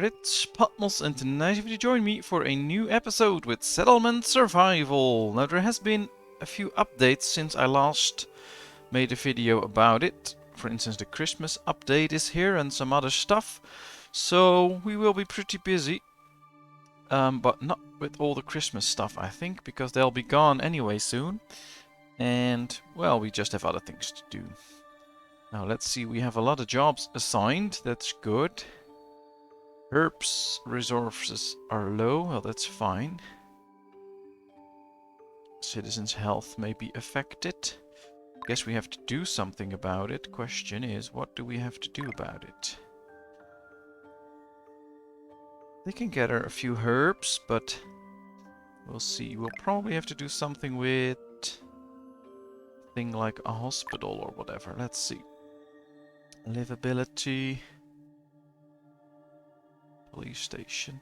it's Patmos and nice of you to join me for a new episode with Settlement Survival. Now there has been a few updates since I last made a video about it. For instance, the Christmas update is here and some other stuff. So we will be pretty busy. But not with all the Christmas stuff, I think, because they'll be gone anyway soon. And, well, we just have other things to do. Now let's see, we have a lot of jobs assigned, that's good. Herbs resources are low, well that's fine. Citizens' health may be affected. Guess we have to do something about it. Question is, what do we have to do about it? They can gather a few herbs, but we'll see. We'll probably have to do something with a thing like a hospital or whatever. Let's see. Livability. Police station.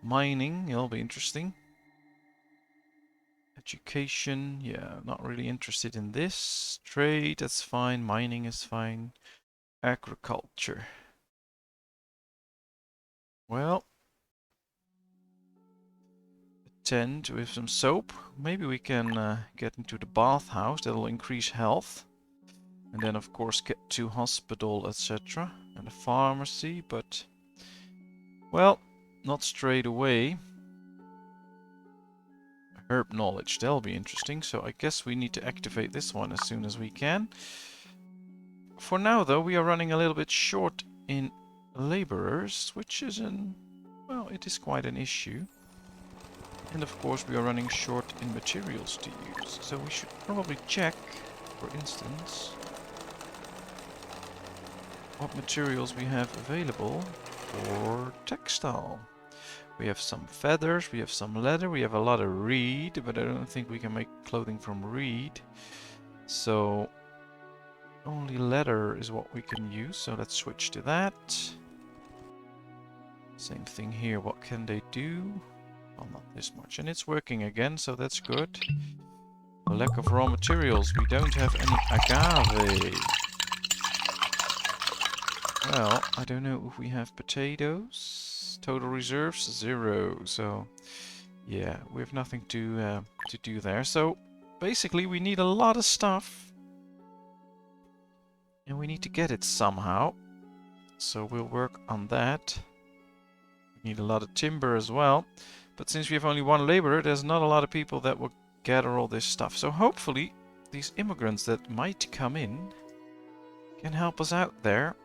Mining, it'll be interesting. Education, yeah, not really interested in this. Trade, that's fine. Mining is fine. Agriculture. Well, attend with some soap. Maybe we can get into the bathhouse. That'll increase health. And then, of course, get to hospital, etc. And a pharmacy, but... well, not straight away. Herb knowledge, that'll be interesting. So I guess we need to activate this one as soon as we can. For now, though, we are running a little bit short in laborers, which is well, it is quite an issue. And of course, we are running short in materials to use. So we should probably check, for instance, what materials we have available for textile. We have some feathers, we have some leather, we have a lot of reed, but I don't think we can make clothing from reed. So only leather is what we can use, so let's switch to that. Same thing here, what can they do? Well, not this much, and it's working again, so that's good. A lack of raw materials, we don't have any agave. Well, I don't know if we have potatoes. Total reserves 0. So, yeah, we have nothing to do there. So, basically, we need a lot of stuff, and we need to get it somehow. So we'll work on that. We need a lot of timber as well. But since we have only one laborer, there's not a lot of people that will gather all this stuff. So hopefully, these immigrants that might come in can help us out there.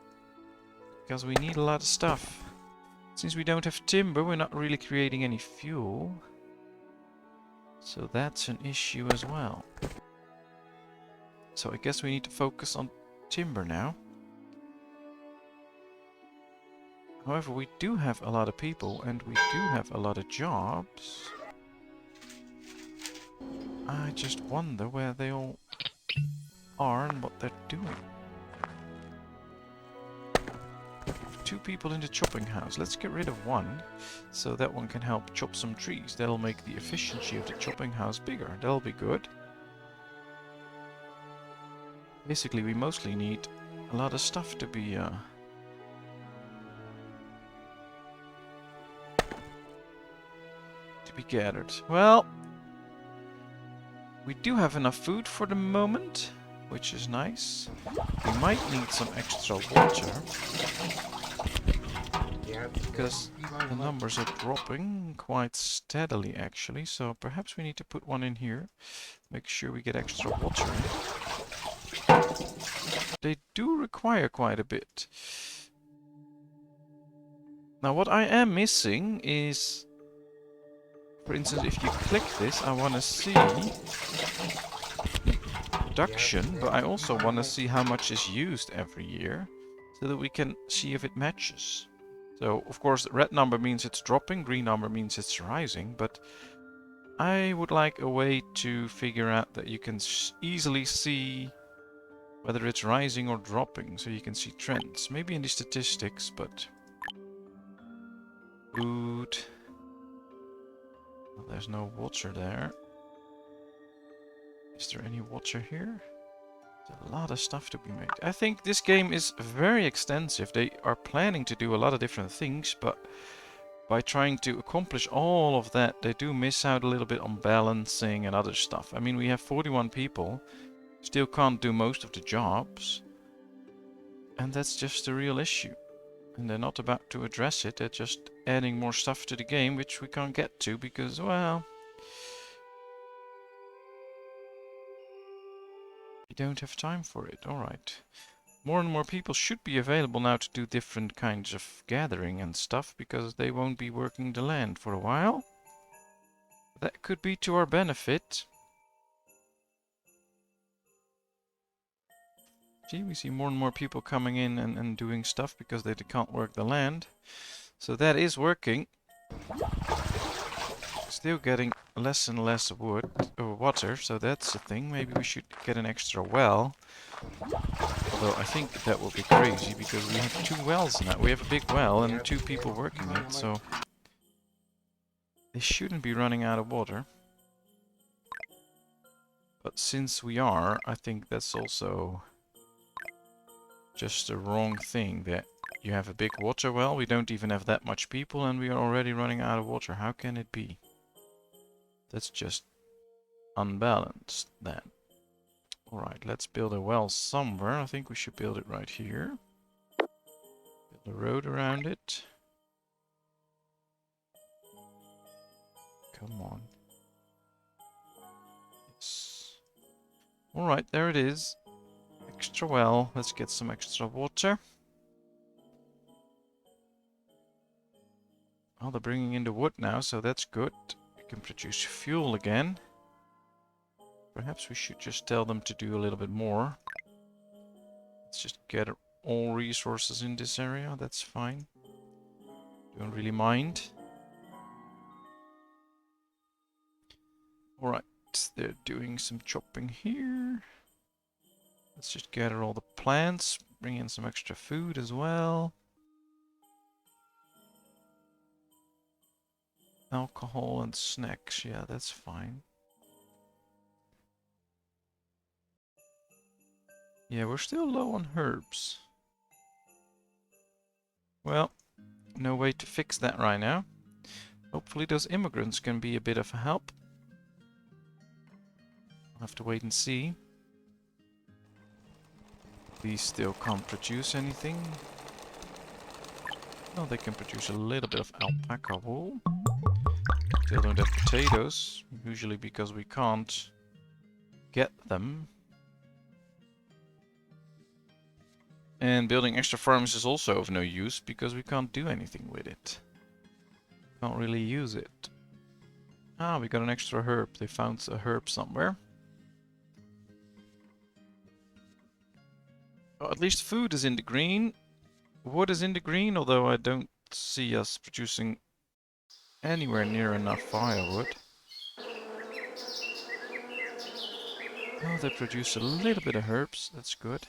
Because we need a lot of stuff. Since we don't have timber, we're not really creating any fuel. So that's an issue as well. So I guess we need to focus on timber now. However, we do have a lot of people and we do have a lot of jobs. I just wonder where they all are and what they're doing. 2 people in the chopping house. Let's get rid of one, so that one can help chop some trees. That'll make the efficiency of the chopping house bigger. That'll be good. Basically, we mostly need a lot of stuff to be gathered. Well, we do have enough food for the moment, which is nice. We might need some extra water. Because the numbers are dropping quite steadily actually, so perhaps we need to put one in here. Make sure we get extra water in. They do require quite a bit. Now what I am missing is, for instance, if you click this, I want to see production, but I also want to see how much is used every year, so that we can see if it matches. So, of course, red number means it's dropping, green number means it's rising, but I would like a way to figure out that you can easily see whether it's rising or dropping, so you can see trends. Maybe in the statistics, but... food... well, there's no water there. Is there any water here? A lot of stuff to be made. I think this game is very extensive. They are planning to do a lot of different things, but by trying to accomplish all of that, they do miss out a little bit on balancing and other stuff. I mean, we have 41 people, still can't do most of the jobs, and that's just a real issue. And they're not about to address it, they're just adding more stuff to the game, which we can't get to because, well, we don't have time for it. Alright. More and more people should be available now to do different kinds of gathering and stuff, because they won't be working the land for a while. That could be to our benefit. See, we see more and more people coming in and doing stuff because they can't work the land. So that is working. Still getting less and less wood or water, so that's the thing. Maybe we should get an extra well. Although I think that will be crazy because we have 2 wells now. We have a big well and 2 people working it, so they shouldn't be running out of water. But since we are, I think that's also just the wrong thing, that you have a big water well, we don't even have that much people and we are already running out of water. How can it be? That's just unbalanced then. Alright, let's build a well somewhere. I think we should build it right here. Build a road around it. Come on. Yes. Alright, there it is. Extra well. Let's get some extra water. Oh, they're bringing in the wood now, so that's good. We can produce fuel again. Perhaps we should just tell them to do a little bit more. Let's just get all resources in this area. That's fine. Don't really mind. Alright, they're doing some chopping here. Let's just gather all the plants. Bring in some extra food as well. Alcohol and snacks. Yeah, that's fine. Yeah, we're still low on herbs. Well, no way to fix that right now. Hopefully those immigrants can be a bit of a help. I'll have to wait and see. These still can't produce anything. Well, they can produce a little bit of alpaca wool. Still don't have potatoes, usually because we can't get them. And building extra farms is also of no use because we can't do anything with it. Can't really use it. Ah, we got an extra herb. They found a herb somewhere. Oh, at least food is in the green. Wood is in the green, although I don't see us producing anywhere near enough firewood. Oh, they produce a little bit of herbs. That's good.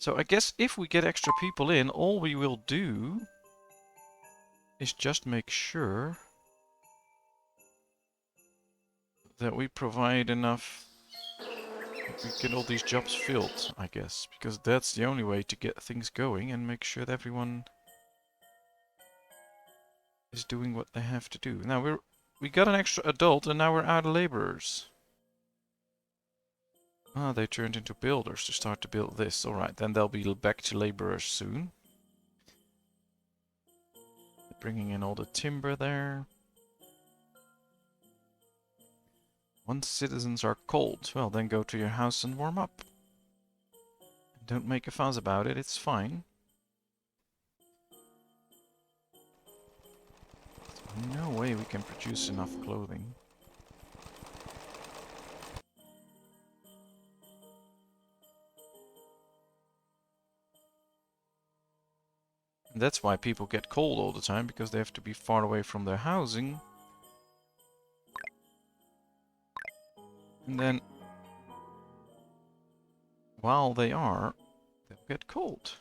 So I guess if we get extra people in, all we will do is just make sure that we provide enough, we get all these jobs filled, I guess, because that's the only way to get things going and make sure that everyone is doing what they have to do. Now we got an extra adult and now we're out of laborers. Ah, they turned into builders to start to build this. Alright, then they'll be back to laborers soon. Bringing in all the timber there. Once citizens are cold, well, then go to your house and warm up. Don't make a fuss about it, it's fine. There's no way we can produce enough clothing. And that's why people get cold all the time, because they have to be far away from their housing. And then, while they are, they'll get cold.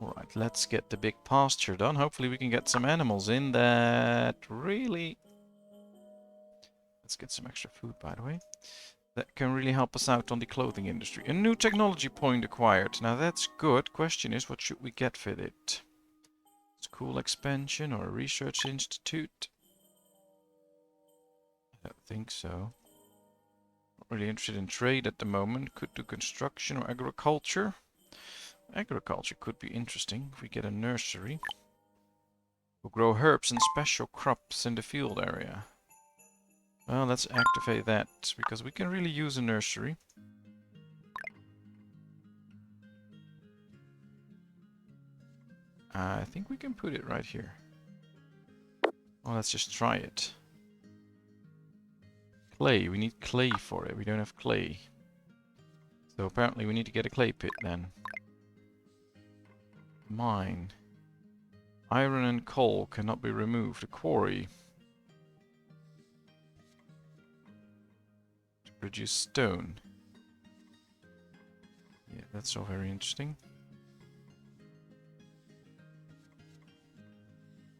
Alright, let's get the big pasture done. Hopefully we can get some animals in that really Let's get some extra food, by the way. That can really help us out on the clothing industry. A new technology point acquired. Now that's good. Question is, what should we get with it? School expansion or a research institute? I don't think so. Not really interested in trade at the moment. Could do construction or agriculture. Agriculture could be interesting if we get a nursery. We'll grow herbs and special crops in the field area. Well, let's activate that, because we can really use a nursery. I think we can put it right here. Well, let's just try it. Clay, we need clay for it. We don't have clay. So apparently we need to get a clay pit then. Mine. Iron and coal cannot be removed. A quarry. To produce stone. Yeah, that's all very interesting.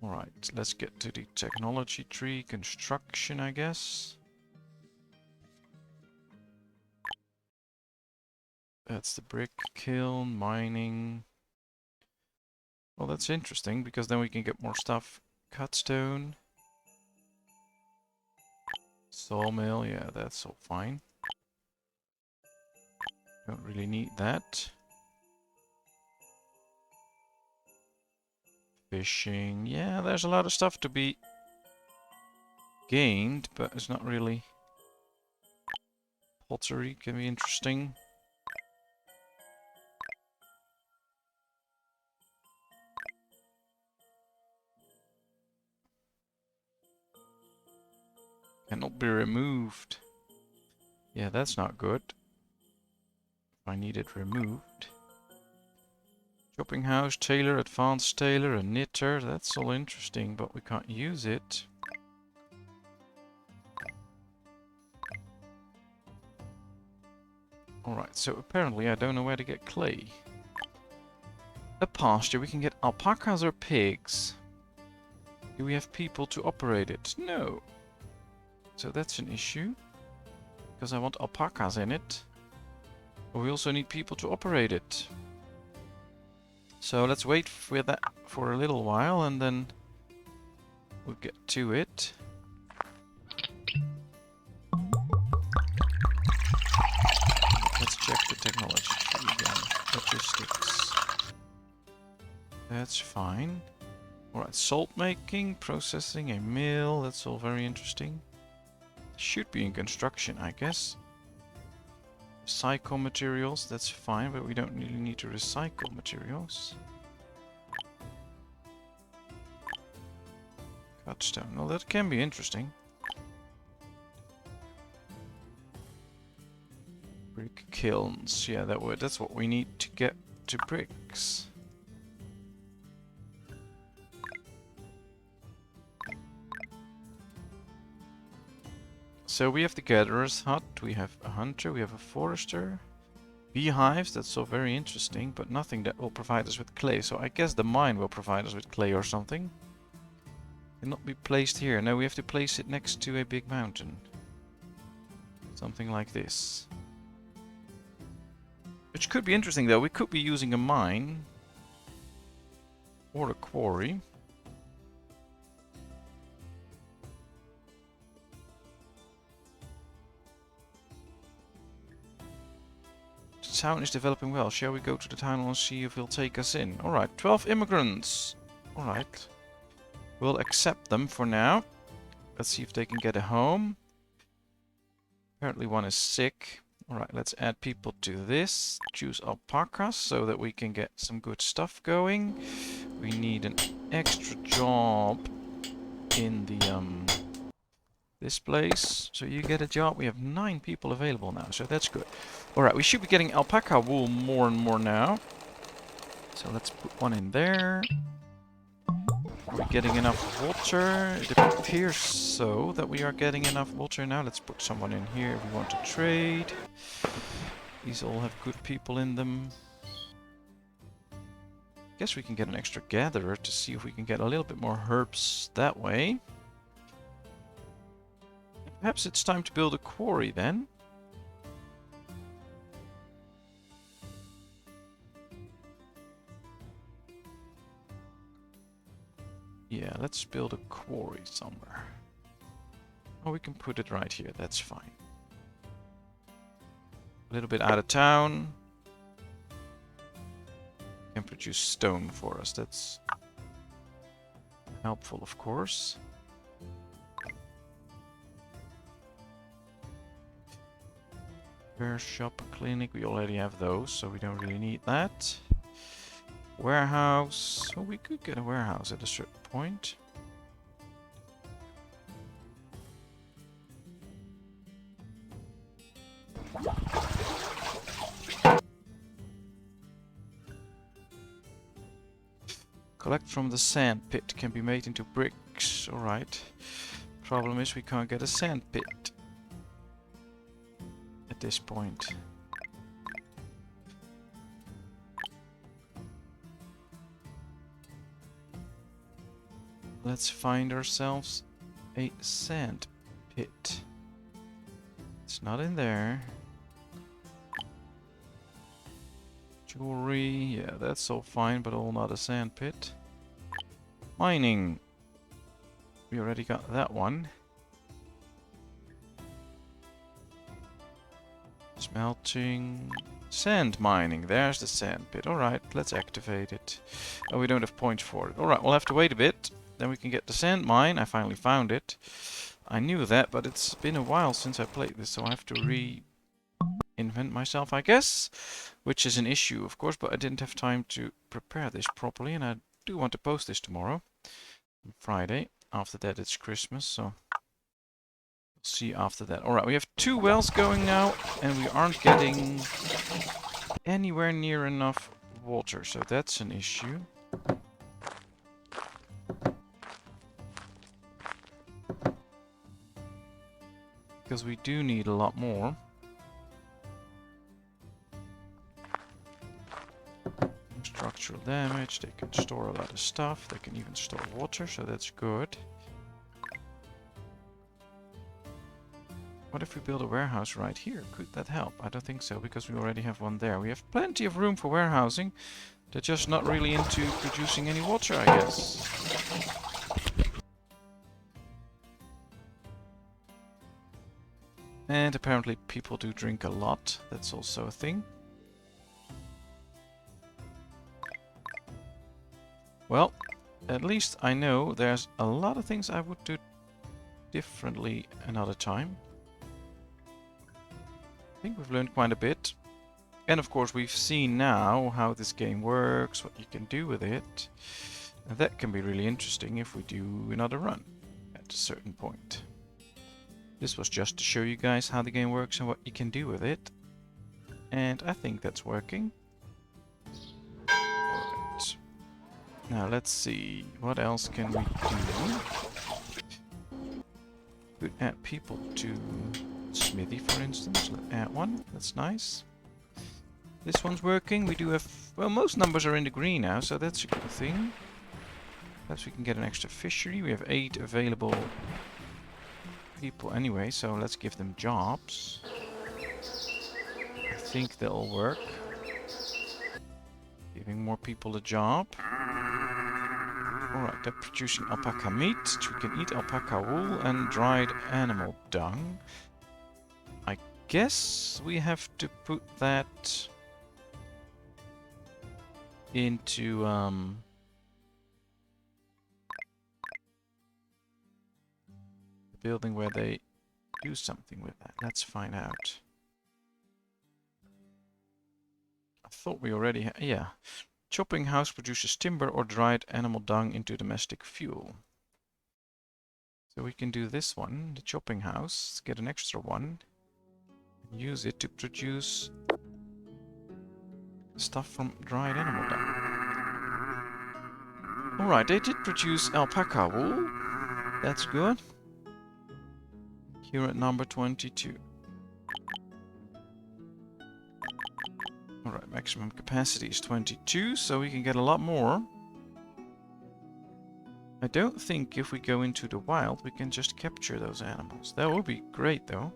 Alright, let's get to the technology tree. Construction, I guess. That's the brick kiln, mining. Well, that's interesting, because then we can get more stuff. Cut stone. Sawmill, yeah, that's all fine. Don't really need that. Fishing, yeah, there's a lot of stuff to be gained, but it's not really. Pottery can be interesting. Cannot be removed. Yeah, that's not good. I need it removed. Shopping house, tailor, advanced tailor, a knitter. That's all interesting, but we can't use it. Alright, so apparently I don't know where to get clay. A pasture, we can get alpacas or pigs. Do we have people to operate it? No. So that's an issue. Because I want alpacas in it. But we also need people to operate it. So let's wait for that for a little while and then we'll get to it. Let's check the technology tree again. Logistics. That's fine. Alright, salt making, processing, a mill. That's all very interesting. Should be in construction, I guess. Recycle materials, that's fine, but we don't really need to recycle materials. Cut stone, well that can be interesting. Brick kilns, yeah, that's what we need to get to bricks. So we have the gatherer's hut, we have a hunter, we have a forester. Beehives, that's so very interesting, but nothing that will provide us with clay. So I guess the mine will provide us with clay or something. Cannot be placed here. No, we have to place it next to a big mountain. Something like this. Which could be interesting though. We could be using a mine. Or a quarry. The town is developing well. Shall we go to the town and see if he'll take us in? Alright, 12 immigrants. Alright. We'll accept them for now. Let's see if they can get a home. Apparently one is sick. Alright, let's add people to this. Choose alpacas so that we can get some good stuff going. We need an extra job in the this place. So you get a job. We have 9 people available now, so that's good. Alright, we should be getting alpaca wool more and more now. So let's put one in there. Are we getting enough water? It appears so that we are getting enough water now. Let's put someone in here if we want to trade. These all have good people in them. Guess we can get an extra gatherer to see if we can get a little bit more herbs that way. Perhaps it's time to build a quarry then. Yeah, let's build a quarry somewhere. Oh, we can put it right here, that's fine. A little bit out of town. Can produce stone for us, that's helpful, of course. Repair shop, clinic, we already have those, so we don't really need that. Warehouse, well, we could get a warehouse at a certain point. Collect from the sand pit, can be made into bricks, alright. Problem is we can't get a sand pit at this point. Let's find ourselves a sand pit. It's not in there. Jewelry, yeah, that's all fine, but all not a sand pit. Mining. We already got that one. Smelting. Sand mining. There's the sand pit. Alright, let's activate it. Oh, we don't have points for it. Alright, we'll have to wait a bit. Then we can get the sand mine. I finally found it. I knew that, but it's been a while since I played this, so I have to reinvent myself, I guess. Which is an issue, of course, but I didn't have time to prepare this properly, and I do want to post this tomorrow. On Friday. After that, it's Christmas, so we'll see after that. Alright, we have 2 wells going now, and we aren't getting anywhere near enough water, so that's an issue. Because we do need a lot more. Structural damage, they can store a lot of stuff, they can even store water, so that's good. What if we build a warehouse right here? Could that help? I don't think so, because we already have one there. We have plenty of room for warehousing. They're just not really into producing any water, I guess. And apparently people do drink a lot. That's also a thing. Well, at least I know there's a lot of things I would do differently another time. I think we've learned quite a bit. And of course we've seen now how this game works, what you can do with it. And that can be really interesting if we do another run at a certain point. This was just to show you guys how the game works and what you can do with it. And I think that's working. Right. Now let's see, what else can we do? Could add people to Smithy, for instance. Let's add one, that's nice. This one's working, we do have, well, most numbers are in the green now, so that's a good thing. Perhaps we can get an extra fishery, we have 8 available people anyway, so let's give them jobs. I think they'll work. Giving more people a job. Alright, they're producing alpaca meat, which we can eat, alpaca wool, and dried animal dung. I guess we have to put that into the building where they do something with that. Let's find out. I thought we already had, yeah. Chopping house produces timber or dried animal dung into domestic fuel. So we can do this one, the chopping house, get an extra one, and use it to produce stuff from dried animal dung. Alright, they did produce alpaca wool. That's good. Here at number 22. Alright, maximum capacity is 22, so we can get a lot more. I don't think if we go into the wild we can just capture those animals. That would be great though.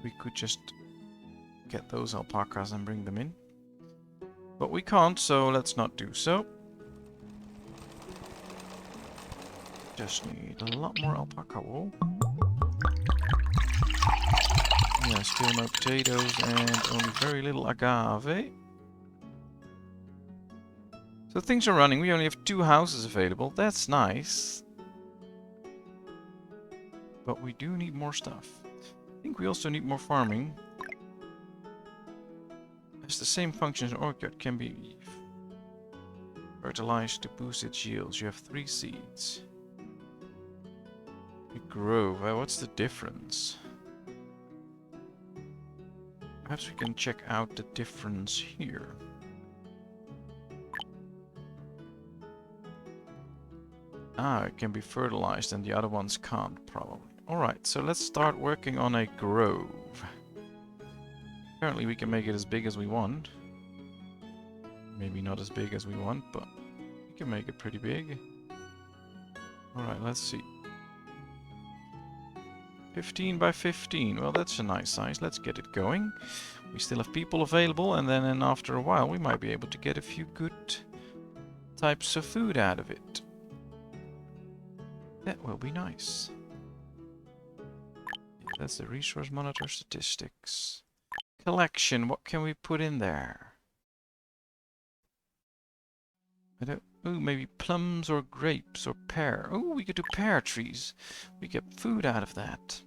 We could just get those alpacas and bring them in. But we can't, so let's not do so. Just need a lot more alpaca wool. Yeah, still no potatoes and only very little agave. So things are running. We only have 2 houses available. That's nice. But we do need more stuff. I think we also need more farming. It's the same function as an orchard. Can be fertilized to boost its yields. You have 3 seeds. A grove. What's the difference? Perhaps we can check out the difference here. Ah, it can be fertilized and the other ones can't, probably. Alright, so let's start working on a grove. Apparently we can make it as big as we want. Maybe not as big as we want, but we can make it pretty big. Alright, let's see. 15 by 15. Well, that's a nice size. Let's get it going. We still have people available, and then after a while we might be able to get a few good types of food out of it. That will be nice. That's the resource monitor statistics. Collection, what can we put in there? I don't... Ooh, maybe plums or grapes or pear. Oh, we could do pear trees. We get food out of that.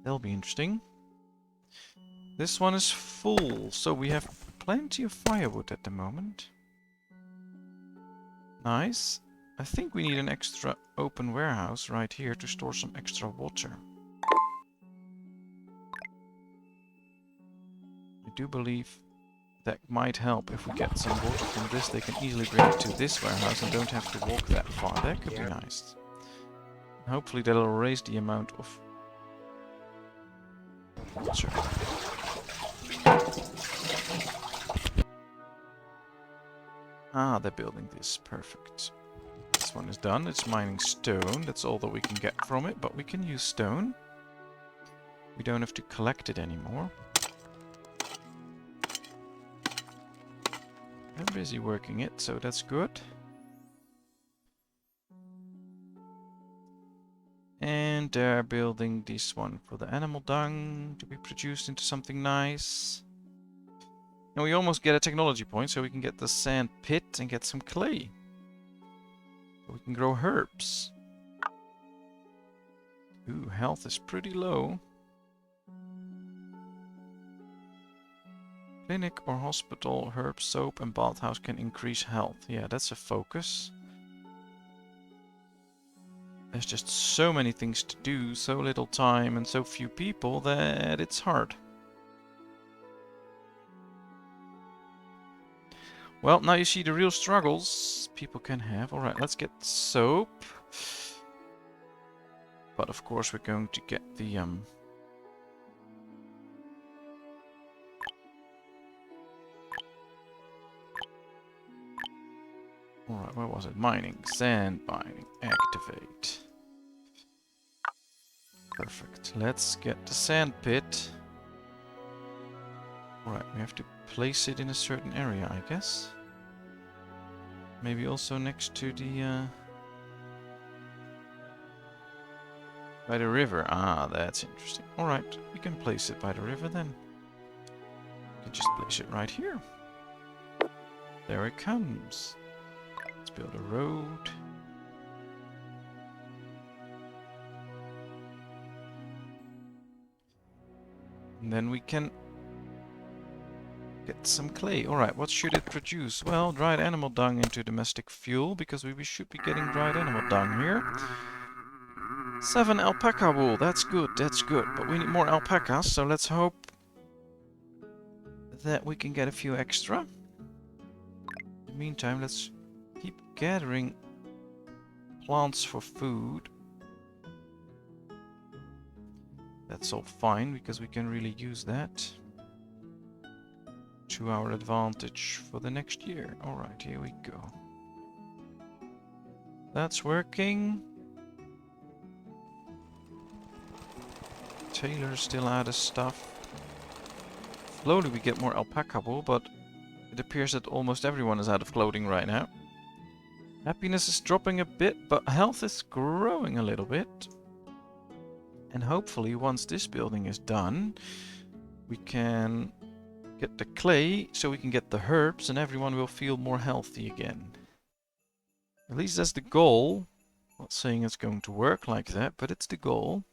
That'll be interesting. This one is full, so we have plenty of firewood at the moment. Nice. I think we need an extra open warehouse right here to store some extra water. I do believe that might help if we get some water from this. They can easily bring it to this warehouse and don't have to walk that far. That could be nice. And hopefully that'll raise the amount of water. Ah, they're building this. Perfect. This one is done. It's mining stone. That's all that we can get from it, but we can use stone. We don't have to collect it anymore. They're busy working it, so that's good. And they're building this one for the animal dung to be produced into something nice. And we almost get a technology point, so we can get the sand pit and get some clay. So we can grow herbs. Ooh, health is pretty low. Clinic or hospital, herb, soap and bathhouse can increase health. Yeah, that's a focus. There's just so many things to do, so little time and so few people that it's hard. Well, now you see the real struggles people can have. Alright, let's get soap. But of course we're going to get the Alright, where was it? Mining. Sand mining. Activate. Perfect. Let's get the sand pit. Alright, we have to place it in a certain area, I guess. Maybe also next to the... by the river. Ah, that's interesting. Alright, we can place it by the river then. We can just place it right here. There it comes. Let's build a road. And then we can get some clay. Alright, what should it produce? Well, dried animal dung into domestic fuel, because we should be getting dried animal dung here. 7 alpaca wool, that's good, that's good. But we need more alpacas, so let's hope that we can get a few extra. In the meantime, let's keep gathering plants for food. That's all fine, because we can really use that. to our advantage for the next year. Alright, here we go. That's working. Taylor's still out of stuff. Slowly we get more alpaca wool, but it appears that almost everyone is out of clothing right now. Happiness is dropping a bit, but health is growing a little bit. And hopefully once this building is done, we can get the clay so we can get the herbs and everyone will feel more healthy again. At least that's the goal. Not saying it's going to work like that, but it's the goal.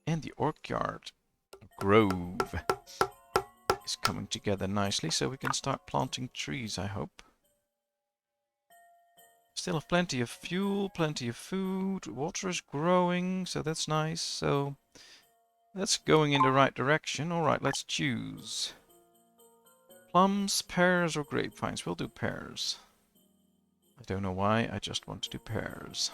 And the orchard grove is coming together nicely, so we can start planting trees, I hope. Still have plenty of fuel, plenty of food, water is growing, so that's nice. So that's going in the right direction. Alright, let's choose. Plums, pears or grapevines? We'll do pears. I don't know why, I just want to do pears.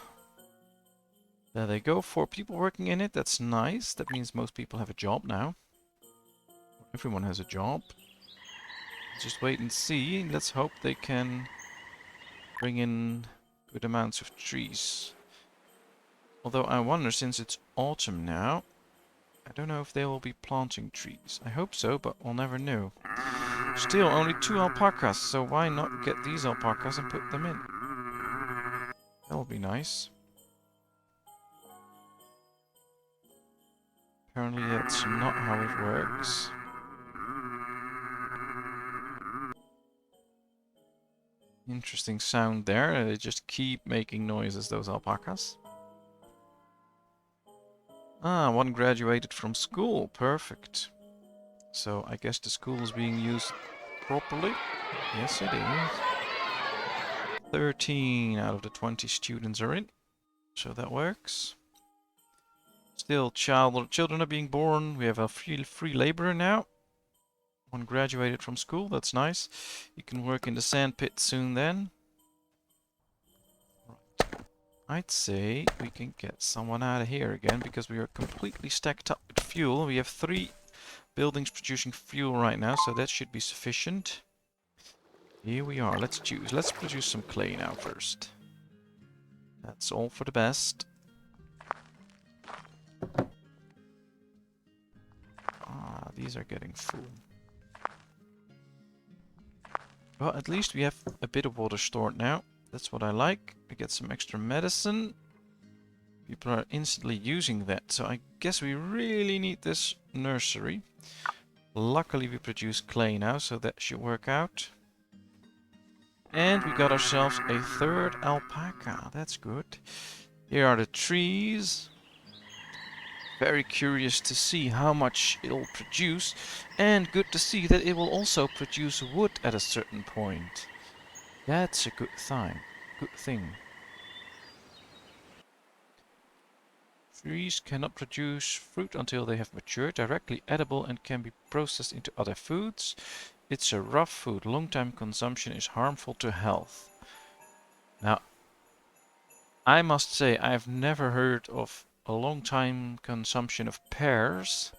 There they go, 4 people working in it, that's nice. That means most people have a job now. Everyone has a job. Just wait and see. Let's hope they can bring in good amounts of trees. Although I wonder, since it's autumn now, I don't know if they will be planting trees. I hope so, but we'll never know. Still, only 2 alpacas, so why not get these alpacas and put them in? That'll be nice. Apparently that's not how it works. Interesting sound there. They just keep making noises, those alpacas. Ah, one graduated from school. Perfect. So I guess the school is being used properly. Yes, it is. 13 out of the 20 students are in. So that works. Still, children are being born. We have a free laborer now. One graduated from school. That's nice. You can work in the sand pit soon then. I'd say we can get someone out of here again because we are completely stacked up with fuel. We have 3 buildings producing fuel right now, so that should be sufficient. Here we are. Let's choose. Let's produce some clay now first. That's all for the best. Ah, these are getting full. Well, at least we have a bit of water stored now. That's what I like. We get some extra medicine. People are instantly using that, so I guess we really need this nursery. Luckily we produce clay now, so that should work out. And we got ourselves a 3rd alpaca. That's good. Here are the trees. Very curious to see how much it'll produce. And good to see that it will also produce wood at a certain point. That's a good thing. Trees cannot produce fruit until they have matured, directly edible and can be processed into other foods. It's a rough food. Long-time consumption is harmful to health. Now, I must say I've never heard of a long-time consumption of pears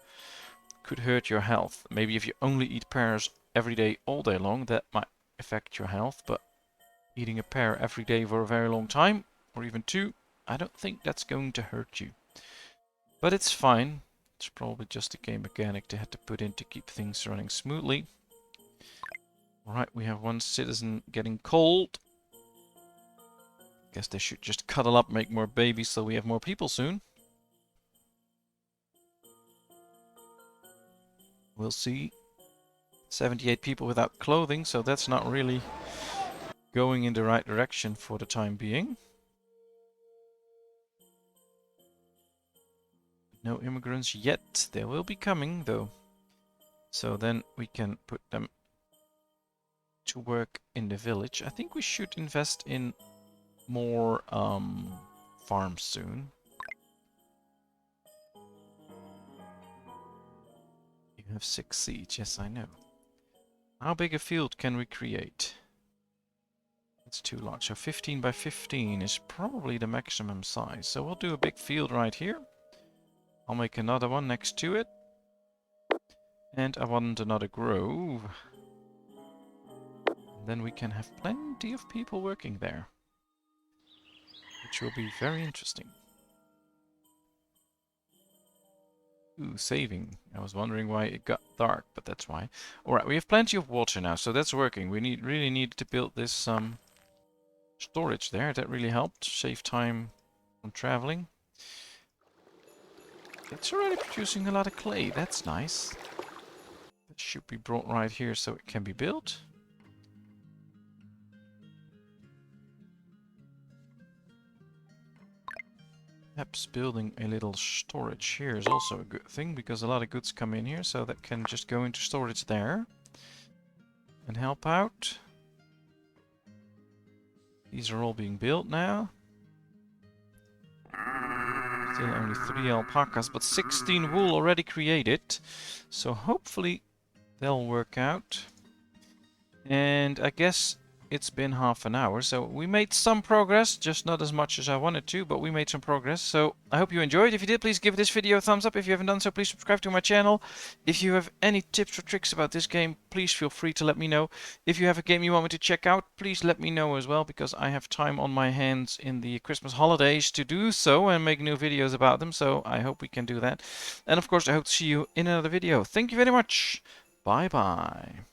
could hurt your health. Maybe if you only eat pears every day, all day long, that might affect your health, but eating a pear every day for a very long time, or even 2, I don't think that's going to hurt you. But it's fine. It's probably just a game mechanic they had to put in to keep things running smoothly. Alright, we have 1 citizen getting cold. Guess they should just cuddle up, make more babies so we have more people soon. We'll see. 78 people without clothing, so that's not really going in the right direction for the time being. No immigrants yet. They will be coming, though. So then we can put them to work in the village. I think we should invest in more farms soon. You have 6 seeds. Yes, I know. How big a field can we create? It's too large. So 15 by 15 is probably the maximum size. So we'll do a big field right here. I'll make another one next to it. And I want another grove. And then we can have plenty of people working there, which will be very interesting. Ooh, saving. I was wondering why it got dark, but that's why. Alright, we have plenty of water now, so that's working. We really need to build this storage there. That really helped save time on traveling. It's already producing a lot of clay. That's nice. That should be brought right here so it can be built. Perhaps building a little storage here is also a good thing, because a lot of goods come in here, so that can just go into storage there and help out. These are all being built now. Still only 3 alpacas, but 16 wool already created. So hopefully they'll work out. And I guess it's been half an hour, so we made some progress, just not as much as I wanted to, but we made some progress. So I hope you enjoyed. If you did, please give this video a thumbs up. If you haven't done so, please subscribe to my channel. If you have any tips or tricks about this game, please feel free to let me know. If you have a game you want me to check out, please let me know as well, because I have time on my hands in the Christmas holidays to do so and make new videos about them, so I hope we can do that. And of course, I hope to see you in another video. Thank you very much. Bye bye.